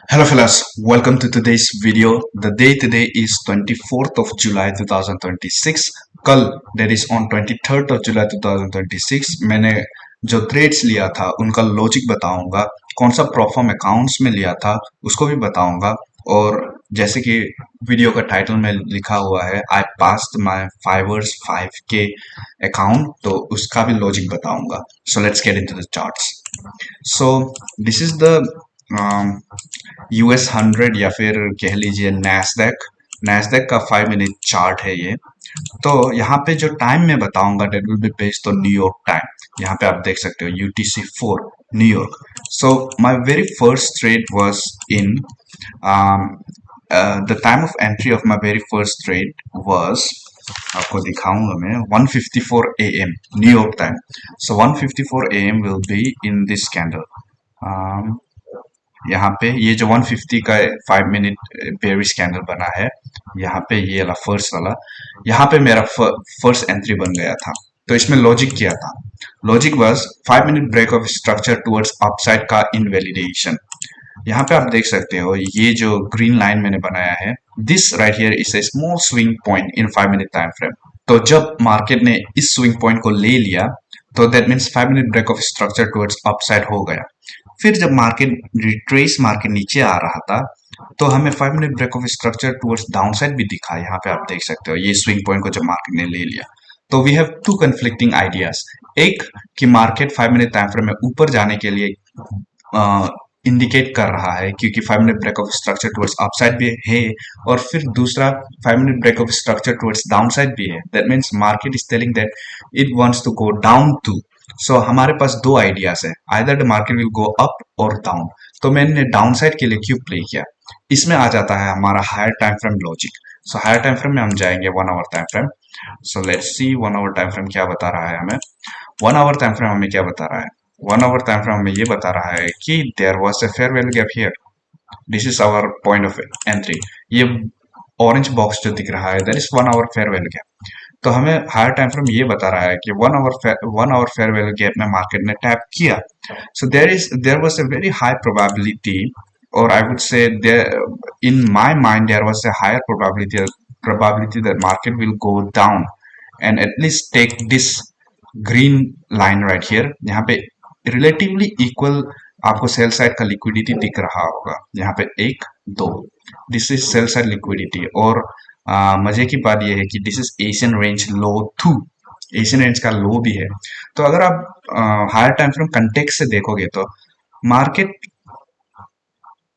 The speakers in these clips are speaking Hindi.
Hello fellas, welcome to today's video. The day today is 24th of July 2026. कल that is on 23rd of July 2026 मैंने जो ट्रेड्स लिया था उनका लॉजिक बताऊंगा, कौन सा प्रोफॉर्म अकाउंट्स में लिया था उसको भी बताऊंगा। और जैसे कि वीडियो का टाइटल में लिखा हुआ है I passed my fivers 5K account, तो उसका भी लॉजिक बताऊंगा। So let's get into the charts. So this is the US 100 या फिर कह लीजिए नैस्डैक। नैस्डैक का 5 मिनट चार्ट है ये। तो यहाँ पे जो टाइम मैं बताऊंगा that will be based on New York time. यहाँ पे आप देख सकते हो UTC 4 New York. So my very first trade was in the time of entry of my very first trade was, आपको दिखाऊंगा मैं, 1:54 AM New York time. So 1:54 AM will be in this candle. यहाँ पे ये जो 150 का 5 मिनट बेयरिश कैंडल बना है, यहाँ पे ये वाला फर्स्ट वाला, यहाँ पे मेरा फर्स्ट एंट्री बन गया था। तो इसमें लॉजिक क्या था? Logic was 5 minute break of structure towards upside का इनवैलिडेशन। यहाँ पे आप देख सकते हो ये जो ग्रीन लाइन मैंने बनाया है, this right here is a small swing point in 5 minute time frame. तो जब मार्केट ने इस स्विंग पॉइंट को ले लिया तो that means 5 minute break of structure towards upside हो गया। फिर जब मार्केट रिट्रेस मार्केट नीचे आ रहा था तो हमें 5 minute break of structure towards downside भी दिखा। यहाँ पे आप देख सकते हो ये स्विंग पॉइंट को जब मार्केट ने ले लिया। तो we have two conflicting ideas. एक कि मार्केट 5 मिनट टाइम फ्रेम में ऊपर जाने के लिए इंडिकेट कर रहा है क्योंकि 5 minute break of structure towards upside भी है, और फिर दूसरा 5 minute break of structure towards downside भी है। That means market is telling that it wants to go down too. So हमारे पास दो आइडियाज है, either the market will go up और डाउन। तो मैंने डाउन साइड के लिए क्यों प्ले किया? इसमें आ जाता है हमारा higher time frame logic. So higher time frame में हम जाएंगे 1 hour time frame. So let's see 1 hour time frame क्या बता रहा है हमें। 1 आवर टाइम फ्रेम हमें क्या बता रहा है? 1 आवर टाइम फ्रेम हमें ये बता रहा है कि there was a fair value gap here, this is our point of entry. ये ऑरेंज बॉक्स जो दिख रहा है that is 1 hour fair value gap. तो हमें हायर टाइम फ्रेम ये बता रहा है कि 1 आवर फेयर वैल्यू गैप में मार्केट ने टैप किया। So there was a very high probability, or I would say there in my mind there was a higher probability that market will go down and at least take this green line right here। यहाँ पे रिलेटिवली इक्वल आपको सेल साइड का लिक्विडिटी दिख रहा होगा, यहाँ पे एक दो, this is sell side liquidity. और मजे की बात यह है कि this is Asian range low 2, Asian range का लो भी है। तो अगर आप हायर टाइम फ्रेम कंटेक्स्ट से देखोगे तो मार्केट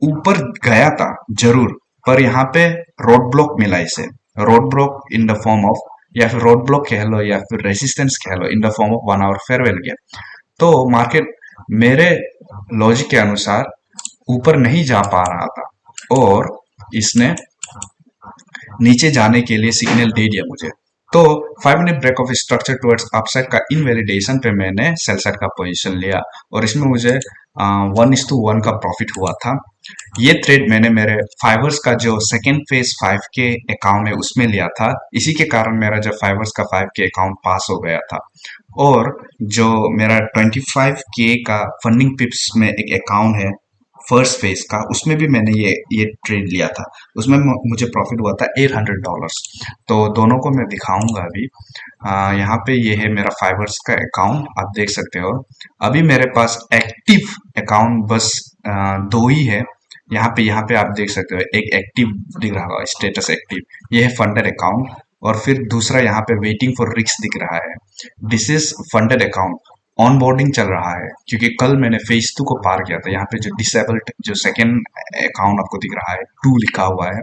ऊपर गया था जरूर, पर यहाँ पे रोड ब्लॉक मिला इसे, road block in the form of, या फिर रोड ब्लॉक कह लो या फिर रेजिस्टेंस कह लो, in the form of 1 hour fair value gap. तो मार्केट मेरे लॉजिक के अनुसार ऊपर नहीं जा पा रहा था और इसने नीचे जाने के लिए सिग्नल दे दिया मुझे। तो 5 minute break of structure towards upside का इनवैलिडेशन पे मैंने सेल साइड का पोजीशन लिया और इसमें मुझे 1:1 का प्रॉफिट हुआ था। ये ट्रेड मैंने मेरे फाइवर्स का जो सेकेंड फेज 5K अकाउंट है उसमें लिया था। इसी के कारण मेरा जो फाइवर्स का 5K अकाउंट पास हो गया था। और जो मेरा 25K का फंडिंग पिप्स में एक अकाउंट है फर्स्ट फेज का, उसमें भी मैंने ये ट्रेड लिया था, उसमें मुझे प्रॉफिट हुआ था $800। तो दोनों को मैं दिखाऊंगा अभी। यहाँ पे ये है मेरा फाइवर्स का अकाउंट, आप देख सकते हो। अभी मेरे पास एक्टिव अकाउंट बस दो ही है। यहाँ पे आप देख सकते हो एक एक्टिव दिख रहा होगा, स्टेटस एक्टिव, ये है फंडेड अकाउंट। और फिर दूसरा यहाँ पे वेटिंग फॉर रिस्क दिख रहा है, this is funded account. On boarding चल रहा है क्योंकि कल मैंने फेज 2 को पार किया था। यहाँ पे जो डिसेबल्ड जो सेकेंड अकाउंट आपको दिख रहा है 2 लिखा हुआ है,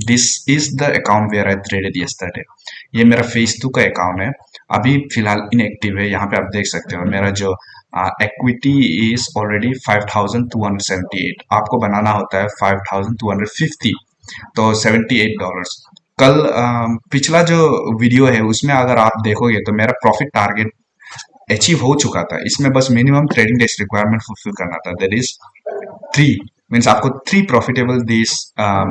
this is the account where I traded yesterday. ये मेरा फेज 2 का अकाउंट है, अभी फिलहाल इनएक्टिव है। यहाँ पे आप देख सकते हो मेरा जो इक्विटी इज ऑलरेडी 5278, आपको बनाना होता है 5250, तो $78। कल पिछला जो वीडियो है उसमें अगर आप देखोगे तो मेरा प्रॉफिट टारगेट अचीव हो चुका था। इसमें बस minimum trading days requirement fulfil करना था, दैट इज 3। मीन्स आपको 3 प्रॉफिटेबल डेज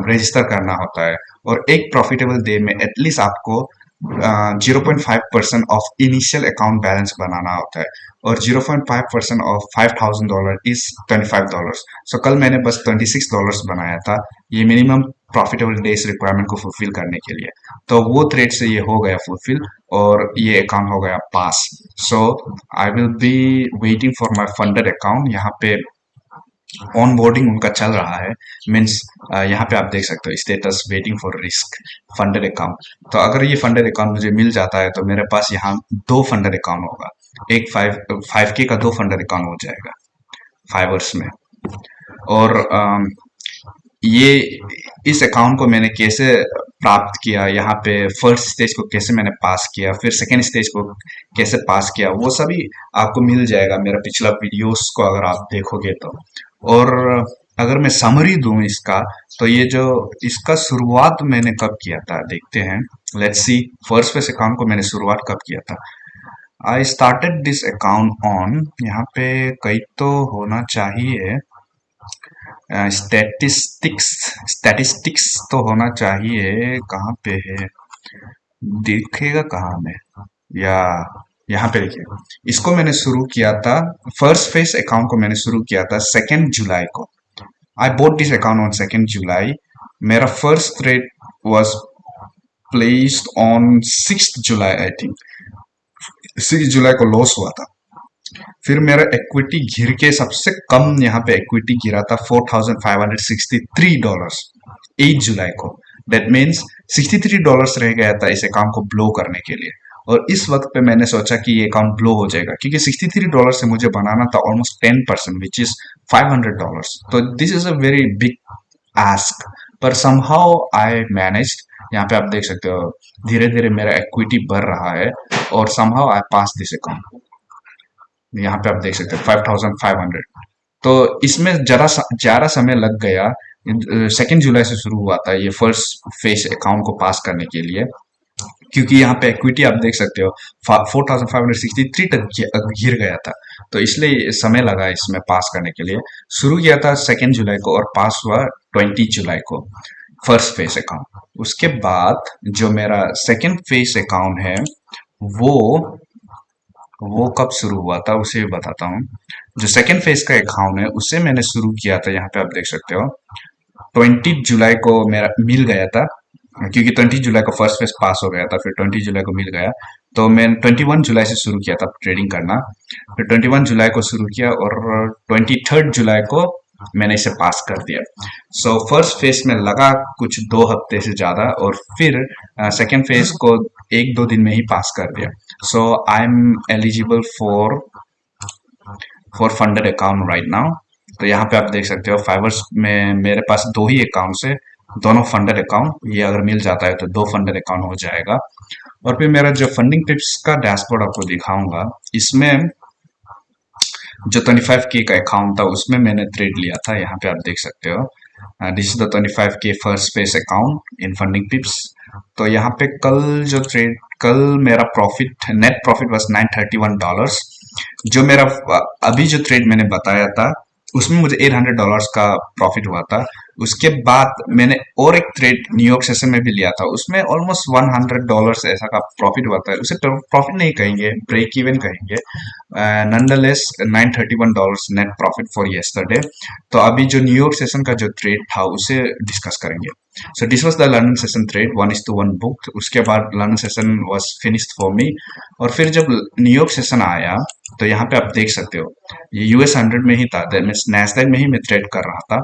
रजिस्टर करना होता है और एक प्रॉफिटेबल डे में एटलीस्ट आपको 0.5% ऑफ इनिशियल अकाउंट बैलेंस बनाना होता है। और 0.5% ऑफ $5,000 इज $25। सो कल मैंने बस $26 बनाया था, ये मिनिमम प्रॉफिटेबल डेज रिक्वायरमेंट को फुलफिल करने के लिए। तो वो ट्रेड से ये हो गया फुलफिल और ये अकाउंट हो गया pass. So I will be waiting for my funded account. यहाँ पे ऑन बोर्डिंग उनका चल रहा है, मीन्स यहाँ पे आप देख सकते हो status waiting for risk funded account. तो अगर ये फंडेड अकाउंट मुझे मिल जाता है तो मेरे पास यहाँ दो फंडेड अकाउंट होगा, एक 5K का दो फंडेड अकाउंट हो जाएगा फाइवर्स में। और ये इस अकाउंट को मैंने कैसे प्राप्त किया, यहाँ पे फर्स्ट स्टेज को कैसे मैंने पास किया, फिर सेकेंड स्टेज को कैसे पास किया, वो सभी आपको मिल जाएगा मेरा पिछला वीडियोस को अगर आप देखोगे तो। और अगर मैं समरी दूं इसका, तो ये जो इसका शुरुआत मैंने कब किया था देखते हैं। Let's see, first face account को मैंने शुरुआत कब किया था। I started this account on, यहाँ पे कई तो होना चाहिए स्टैटिस्टिक्स, स्टैटिस्टिक्स तो होना चाहिए, कहाँ पे है दिखेगा कहाँ में, या यहाँ पे देखिए। इसको मैंने शुरू किया था, फर्स्ट फेस अकाउंट को मैंने शुरू किया था 2 जुलाई को। आई बोट दिस अकाउंट ऑन 2 जुलाई। मेरा first trade was placed on 6 July, I think 6 जुलाई को लॉस हुआ था। फिर मेरा इक्विटी गिर के सबसे कम यहाँ पे इक्विटी गिरा था $4,563 8 जुलाई को। दैट मीन्स $63 रह गया था इस अकाउंट को ब्लो करने के लिए। और इस वक्त पे मैंने सोचा कि ये अकाउंट ब्लो हो जाएगा, क्योंकि $63 से मुझे बनाना था ऑलमोस्ट 10%, विच इज $500। तो this is a very big ask, पर समहाउ आई मैनेज्ड। यहाँ पे आप देख सकते हो धीरे धीरे मेरा इक्विटी बढ़ रहा है और somehow I pass this account. यहाँ पे आप देख सकते हैं 5,500। तो इसमें जरा ज्यादा समय लग गया, 2 जुलाई से शुरू हुआ था ये फर्स्ट फेस अकाउंट को पास करने के लिए, क्योंकि यहाँ पे इक्विटी आप देख सकते हो 4,563 तक गिर गया था। तो इसलिए समय लगा इसमें पास करने के लिए। शुरू किया था 2 जुलाई को और पास हुआ 20 जुलाई को फर्स्ट फेस अकाउंट। उसके बाद जो मेरा सेकेंड फेस अकाउंट है वो कब शुरू हुआ था उसे भी बताता हूँ। जो सेकेंड फेज का अकाउंट है उसे मैंने शुरू किया था, यहाँ पे आप देख सकते हो 20 जुलाई को मेरा मिल गया था, क्योंकि 20 जुलाई को फर्स्ट फेज पास हो गया था, फिर 20 जुलाई को मिल गया। तो मैं 21 जुलाई से शुरू किया था ट्रेडिंग करना, फिर 21 जुलाई को शुरू किया और 23 जुलाई को मैंने इसे पास कर दिया। सो फर्स्ट फेज में लगा कुछ 2 हफ्ते से ज्यादा, और फिर सेकेंड फेज को 1-2 दिन में ही पास कर दिया। So I am eligible for funded account right now. तो यहाँ पे आप देख सकते हो फाइवर्स में मेरे पास 2 ही अकाउंट है, दोनों फंडेड अकाउंट। ये अगर मिल जाता है तो 2 फंडेड अकाउंट हो जाएगा। और फिर मेरा जो फंडिंग टिप्स का डैशबोर्ड आपको दिखाऊंगा, इसमें जो 25K का अकाउंट था उसमें मैंने ट्रेड लिया था, यहाँ पे आप देख सकते हो। This is the 25K first face account in funding tips. तो यहाँ पे कल मेरा प्रॉफिट, नेट प्रॉफिट वाज $931। जो मेरा अभी जो ट्रेड मैंने बताया था उसमें मुझे $800 का प्रॉफिट हुआ था। उसके बाद मैंने और एक ट्रेड न्यूयॉर्क सेशन में भी लिया था, उसमें ऑलमोस्ट $100 ऐसा का प्रॉफिट हुआ था। उसे प्रॉफिट नहीं कहेंगे, ब्रेक इवन कहेंगे। Nonetheless $931 net profit for yesterday. तो अभी जो न्यूयॉर्क सेशन का जो ट्रेड था उसे डिस्कस करेंगे। So this was the London session trade 1:1 book. उसके बाद London session was finished for me. और फिर जब न्यूयॉर्क सेशन आया तो यहाँ पे आप देख सकते हो ये US 100 में ही था, नैस्डैक में ही मैं ट्रेड कर रहा था।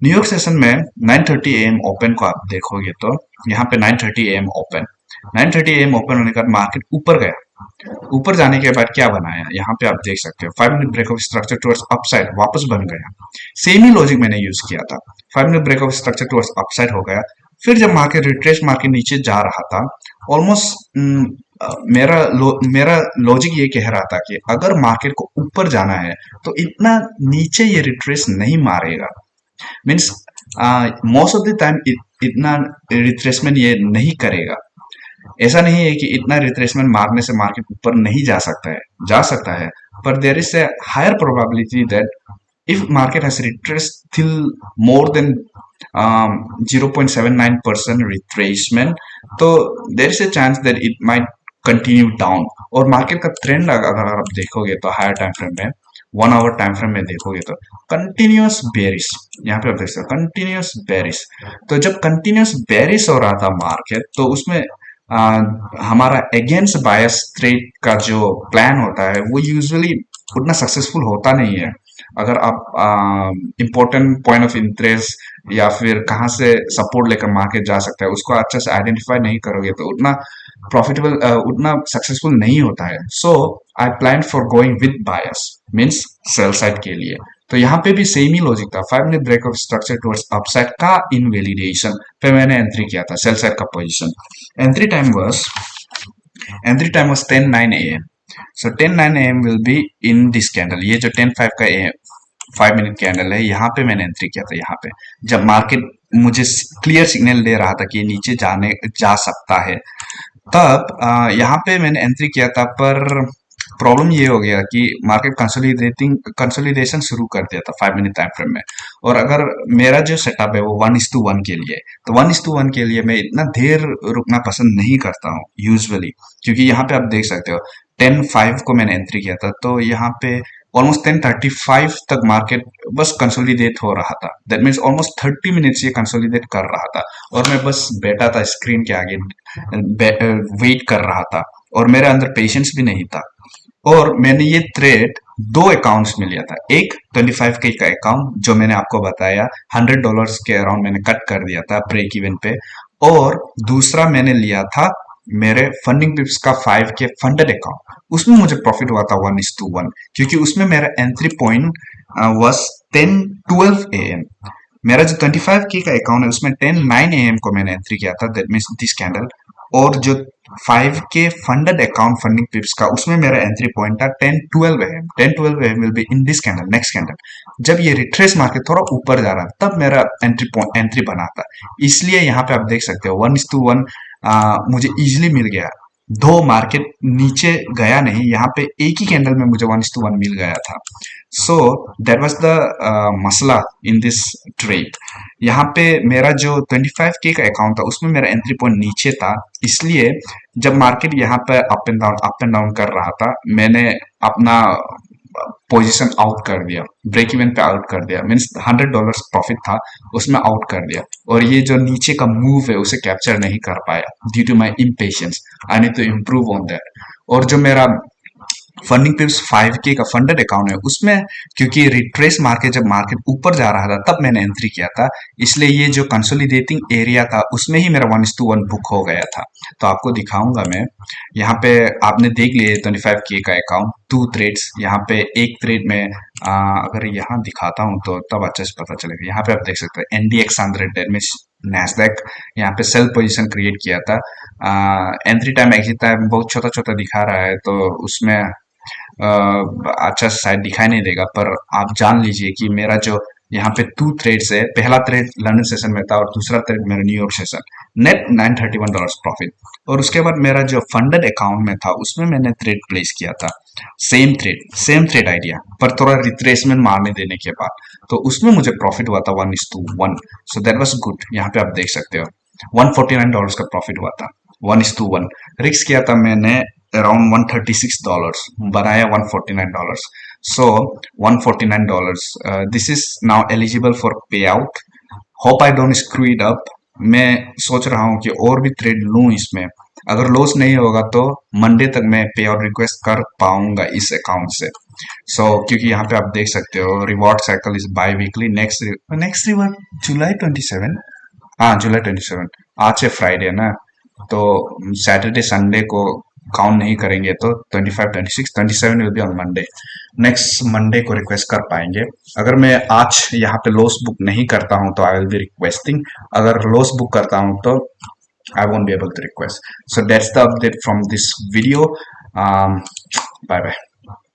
न्यूयॉर्क सेशन में 9:30 AM ओपन को आप देखोगे तो यहाँ पे 9:30 AM ओपन, 9:30 AM ओपन होने के बाद मार्केट ऊपर गया। ऊपर जाने के बाद क्या बनाया, यहाँ पे आप देख सकते हो 5 minute breakout structure towards upside वापस बन गया। सेम ही लॉजिक मैंने यूज किया था, 5 minute breakout structure towards upside हो गया। फिर जब मार्केट रिट्रेस मार्केट नीचे जा रहा था, ऑलमोस्ट मेरा लॉजिक ये कह रहा था कि अगर मार्केट को ऊपर जाना है तो इतना नीचे ये रिट्रेस नहीं मारेगा। Means most of the time इतना रिट्रेसमेंट ये नहीं करेगा। ऐसा नहीं है कि इतना रिट्रेसमेंट मारने से मार्केट ऊपर नहीं जा सकता है, पर there is a higher probability that if market has retraced till more than 0.79% retracement, तो there is a chance that it might continue down और मार्केट का ट्रेंड अगर आप देखोगे तो हायर टाइम फ्रेम में 1 आवर टाइम फ्रेम में देखोगे तो कंटिन्यूअस बेरिश, यहाँ पे आप देख सकते हो कंटिन्यूअस बेरिश। तो जब कंटिन्यूअस बेरिश हो रहा था मार्केट, तो उसमें हमारा अगेंस्ट बायस ट्रेड का जो प्लान होता है वो यूजुअली उतना सक्सेसफुल होता नहीं है। अगर आप इम्पोर्टेंट पॉइंट ऑफ इंटरेस्ट या फिर कहाँ से सपोर्ट लेकर मार्केट जा सकता है उसको अच्छे से आइडेंटिफाई नहीं करोगे तो उतना प्रॉफिटेबल उतना सक्सेसफुल नहीं होता है। So I plan for going with bias means sell side के लिए। तो यहाँ पे भी सेम ही लॉजिक था, 5 minute break of structure towards upside का इनवैलिडेशन पे मैंने एंट्री किया था सेल साइड का position. Entry time was entry time was 10:09 AM। So 10:09 AM will be in this candle, ये जो 10:05 का 5 मिनट कैंडल है यहाँ पे मैंने एंट्री किया था। यहाँ पे जब मार्केट मुझे क्लियर सिग्नल दे रहा था कि ये नीचे जा सकता है, तब यहाँ पे मैंने एंट्री किया था। पर प्रॉब्लम ये हो गया कि मार्केट कंसोलिडेशन शुरू कर दिया था 5 मिनट टाइम फ्रेम में। और अगर मेरा जो सेटअप है वो 1:1 के लिए, तो 1:1 के लिए मैं इतना देर रुकना पसंद नहीं करता हूँ यूजुअली, क्योंकि यहाँ पे आप देख सकते हो 10:05 को मैंने एंट्री किया था, तो यहाँ पे ऑलमोस्ट 10:35 तक मार्केट बस कंसोलिडेट हो रहा था। दैट मीन्स ऑलमोस्ट 30 मिनट्स ये कंसोलिडेट कर रहा था और मैं बस बैठा था स्क्रीन के आगे, वेट कर रहा था और मेरे अंदर पेशेंस भी नहीं था। और मैंने ये ट्रेड 2 अकाउंट्स में लिया था। एक 25K का अकाउंट जो मैंने आपको बताया $100 के अराउंड मैंने कट कर दिया था ब्रेक इवन पे, और दूसरा मैंने लिया था मेरे फंडिंग पिप्स का 5K फंडेड अकाउंट। उसमें मुझे प्रॉफिट हुआ था 1:1, क्योंकि उसमें मेरा एंट्री पॉइंट वॉज 10:12 AM। मेरा जो 25K का अकाउंट है उसमें 10:09 AM को मैंने एंट्री किया था, दैट मीन्स दिस कैंडल। और जो 5K फंडेड अकाउंट फंडिंग पिप्स का, उसमें मेरा एंट्री पॉइंट था 10:12 AM। 10:12 AM will be in this candle, next candle. जब ये रिट्रेस मार्केट थोड़ा ऊपर जा रहा था तब मेरा एंट्री बना था। इसलिए यहाँ पे आप देख सकते हो 1:1 मुझे इजिली मिल गया। दो मार्केट नीचे गया नहीं, यहाँ पे एक ही कैंडल में मुझे 1:1 मिल गया था। सो दैट वाज द मसला इन दिस ट्रेड। यहाँ पे मेरा जो 25K का अकाउंट था उसमें मेरा एंट्री पॉइंट नीचे था, इसलिए जब मार्केट यहाँ पे अप एंड डाउन कर रहा था मैंने अपना पोजीशन आउट कर दिया, ब्रेक इवन पे आउट कर दिया। मीन्स $100 प्रॉफिट था उसमें आउट कर दिया, और ये जो नीचे का मूव है उसे कैप्चर नहीं कर पाया due to my impatience. I need to improve on that. और जो मेरा फंडिंग पिप्स 5K का फंडेड अकाउंट है उसमें, क्योंकि रिट्रेस मार्केट जब मार्केट ऊपर जा रहा था तब मैंने एंट्री किया था, इसलिए ये जो कंसोलिडेटिंग एरिया था उसमें ही मेरा 1:1 बुक हो गया था। तो आपको दिखाऊंगा मैं। यहाँ पे आपने देख लिया 25K का अकाउंट, 2 ट्रेड्स। यहाँ पे एक ट्रेड में अगर यहाँ दिखाता हूँ तो तब अच्छे से पता चलेगा। यहाँ पे आप देख सकते हैं NDX 100 में नैस्डैक, यहाँ पे सेल पोजीशन क्रिएट किया था। एंट्री टाइम एग्जिट टाइम बहुत छोटा छोटा दिखा रहा है, तो उसमें अच्छा शायद दिखाई नहीं देगा, पर आप जान लीजिए कि मेरा जो यहाँ पे 2 ट्रेड्स है, पहला ट्रेड लंदन सेशन में था और दूसरा ट्रेड मेरा न्यूयॉर्क सेशन, नेट $931 प्रॉफिट। और उसके बाद मेरा जो फंडेड अकाउंट में था उसमें मैंने ट्रेड प्लेस किया था, सेम ट्रेड आइडिया, पर थोड़ा रिट्रेसमेंट मारने देने के बाद, तो उसमें मुझे प्रॉफिट हुआ था 1:1। So that was good. यहाँ पे आप देख सकते हो $149 का प्रॉफिट हुआ था 1:1। रिस्क किया था मैंने अराउंड $136, बनाया $149। सो $149, this is now eligible for पे out. Hope I don't screw it up. मैं सोच रहा हूँ कि और भी ट्रेड लूँ इसमें। अगर लॉस नहीं होगा तो मंडे तक मैं पे आउट रिक्वेस्ट कर पाऊंगा इस अकाउंट से। क्योंकि यहाँ पे आप देख सकते हो reward cycle is biweekly. Next reward July 27। हाँ, जुलाई 27। आज से फ्राइडे ना, तो सैटरडे संडे को काउंट नहीं करेंगे, तो 25, 26, 27 will be on Monday. Next Monday को रिक्वेस्ट कर पाएंगे। अगर मैं आज यहाँ पे लॉस बुक नहीं करता हूँ तो आई विल बी रिक्वेस्टिंग। अगर लॉस बुक करता हूँ तो I won't be able to request. So that's the update from this video. Bye bye.